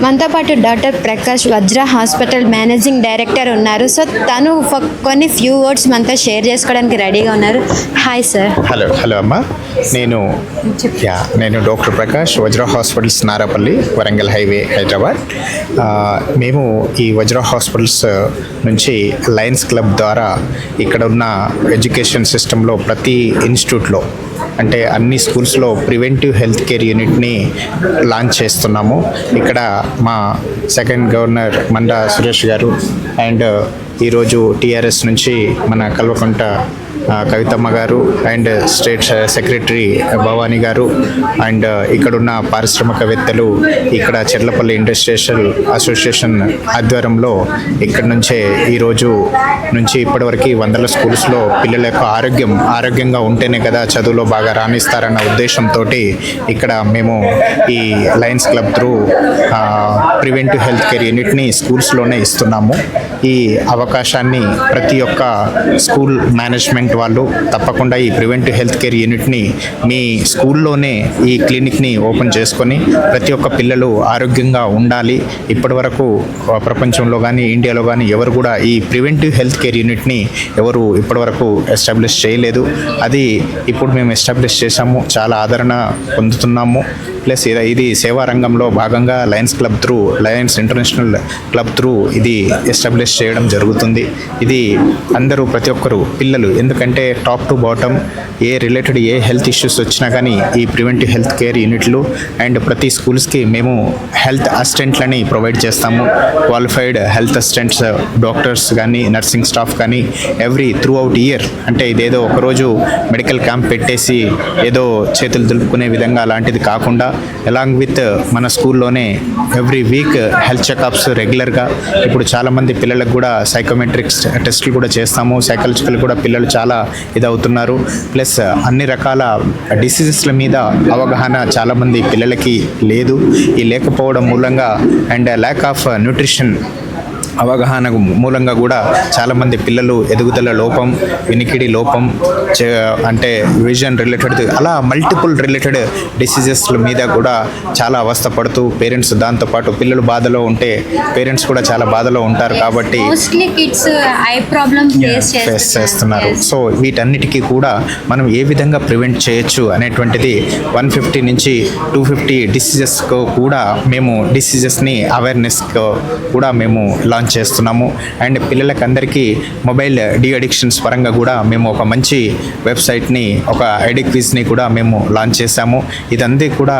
మనతో పాటు డాక్టర్ ప్రకాష్ వజ్ర hospital managing director ఉన్నారు. సో తను కొన్ని ఫ్యూ వర్డ్స్ మనతో షేర్ చేసుకోవడానికి రెడీగా ఉన్నారు. Hi sir. హలో అమ్మ. నేను డాక్టర్ ప్రకాష్, వజ్ర హాస్పిటల్స్, నారాపల్లి, వరంగల్ హైవే, హైదరాబాద్. మేము ఈ వజ్ర హాస్పిటల్స్ నుంచి లయన్స్ క్లబ్ ద్వారా ఇక్కడ ఉన్న ఎడ్యుకేషన్ సిస్టంలో ప్రతి ఇన్స్టిట్యూట్లో అంటే అన్ని స్కూల్స్లో ప్రివెంటివ్ హెల్త్ కేర్ యూనిట్ని లాంచ్ చేస్తున్నాము. ఇక్కడ మా సెకండ్ గవర్నర్ మండా సురేష్ గారు అండ్ ఈరోజు టీఆర్ఎస్ నుంచి మన కల్వకుంట కవితమ్మ గారు అండ్ స్టేట్ సెక్రటరీ భవానీ గారు అండ్ ఇక్కడున్న పారిశ్రామికవేత్తలు ఇక్కడ చెర్లపల్లి ఇండస్ట్రియల్ అసోసియేషన్ ఆధ్వర్యంలో ఇక్కడ నుంచే ఈరోజు నుంచి ఇప్పటివరకు వందల స్కూల్స్లో పిల్లల యొక్క ఆరోగ్యంగా ఉంటేనే కదా చదువులో బాగా రాణిస్తారన్న ఉద్దేశంతో ఇక్కడ మేము ఈ Lions Club through preventive health care యూనిట్ని స్కూల్స్లోనే ఇస్తున్నాము. ఈ అవకాశాన్ని ప్రతి ఒక్క స్కూల్ మేనేజ్మెంట్ వాళ్ళు తప్పకుండా ఈ ప్రివెంటివ్ హెల్త్ కేర్ యూనిట్ని మీ స్కూల్లోనే ఈ క్లినిక్ని ఓపెన్ చేసుకొని ప్రతి ఒక్క పిల్లలు ఆరోగ్యంగా ఉండాలి. ఇప్పటి వరకు ప్రపంచంలో కానీ ఇండియాలో కానీ ఎవరు కూడా ఈ ప్రివెంటివ్ హెల్త్ కేర్ యూనిట్ని ఎవరు ఇప్పటివరకు ఎస్టాబ్లిష్ చేయలేదు. అది ఇప్పుడు మేము ఎస్టాబ్లిష్ చేశాము, చాలా ఆదరణ పొందుతున్నాము. ప్లస్ ఇది సేవా రంగంలో భాగంగా లయన్స్ ఇంటర్నేషనల్ క్లబ్ త్రూ ఇది ఎస్టాబ్లిష్ చేయడం జరుగుతుంది. ఇది అందరూ ప్రతి ఒక్కరు పిల్లలు, ఎందుకంటే top to bottom A health issues వచ్చినా కానీ ఈ ప్రివెంటివ్ హెల్త్ కేర్ యూనిట్లు అండ్ ప్రతి స్కూల్స్కి మేము హెల్త్ అసిస్టెంట్లని ప్రొవైడ్ చేస్తాము. క్వాలిఫైడ్ హెల్త్ అసిస్టెంట్స్, డాక్టర్స్ కానీ నర్సింగ్ స్టాఫ్ కానీ త్రూ అవుట్ ఇయర్, అంటే ఇదేదో ఒకరోజు మెడికల్ క్యాంప్ పెట్టేసి ఏదో చేతులు దులుపుకునే విధంగా అలాంటిది కాకుండా అలాంగ్ విత్ మన స్కూల్లోనే ఎవ్రీ వీక్ హెల్త్ చెకప్స్ రెగ్యులర్గా. ఇప్పుడు చాలామంది పిల్లలకు కూడా సైకోమెట్రిక్స్ టెస్టులు కూడా చేస్తాము. సైకాలజికల్ కూడా పిల్లలు చాలా ఇదవుతున్నారు. ప్లస్ అన్ని రకాల డిసీజెస్ల మీద అవగాహన చాలామంది పిల్లలకి లేదు. ఈ లేకపోవడం మూలంగా అండ్ ల్యాక్ ఆఫ్ న్యూట్రిషన్ అవగాహన మూలంగా కూడా చాలామంది పిల్లలు ఎదుగుదల లోపం, వినికిడి లోపం, అంటే విజన్ రిలేటెడ్ అలా మల్టిపుల్ రిలేటెడ్ డిసీజెస్ల మీద కూడా చాలా అవస్థపడుతూ పేరెంట్స్, దాంతోపాటు పిల్లలు బాధలో ఉంటే పేరెంట్స్ కూడా చాలా బాధలో ఉంటారు. కాబట్టి ఫేస్ చేస్తున్నారు. సో వీటన్నిటికీ కూడా మనం ఏ విధంగా ప్రివెంట్ చేయొచ్చు అనేటువంటిది 150 నుంచి 250 డిసీజెస్కు కూడా మేము డిసీజెస్ని అవేర్నెస్ కూడా మేము లాంచ్ చేస్తున్నాము. అండ్ పిల్లలకి అందరికీ మొబైల్ అడిక్షన్స్ పరంగా కూడా మేము ఒక మంచి వెబ్సైట్ని, ఒక ఐడి క్విజ్ని కూడా మేము లాంచ్ చేశాము. ఇదంతా కూడా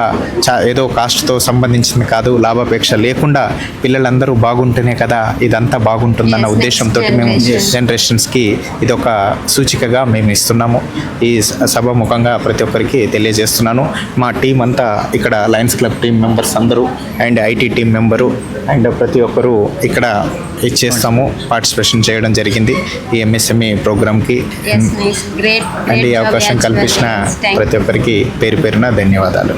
ఏదో కాస్ట్తో సంబంధించింది కాదు, లాభాపేక్ష లేకుండా పిల్లలందరూ బాగుంటేనే కదా ఇదంతా బాగుంటుందన్న ఉద్దేశంతో మేము జనరేషన్స్కి ఇదొక సూచికగా మేము ఇస్తున్నాము. ఈ సభాముఖంగా ప్రతి ఒక్కరికి తెలియజేస్తున్నాను. మా టీం అంతా ఇక్కడ లయన్స్ క్లబ్ టీం మెంబర్స్ అందరూ and IT team member and ప్రతి ఒక్కరూ ఇక్కడ ఇచ్చేస్తాము, పార్టిసిపేషన్ చేయడం జరిగింది ఈ ఎంఎస్ఎంఈ ప్రోగ్రామ్కి. అండ్ ఈ అవకాశం కల్పించిన ప్రతి ఒక్కరికి పేరు పేరున ధన్యవాదాలు.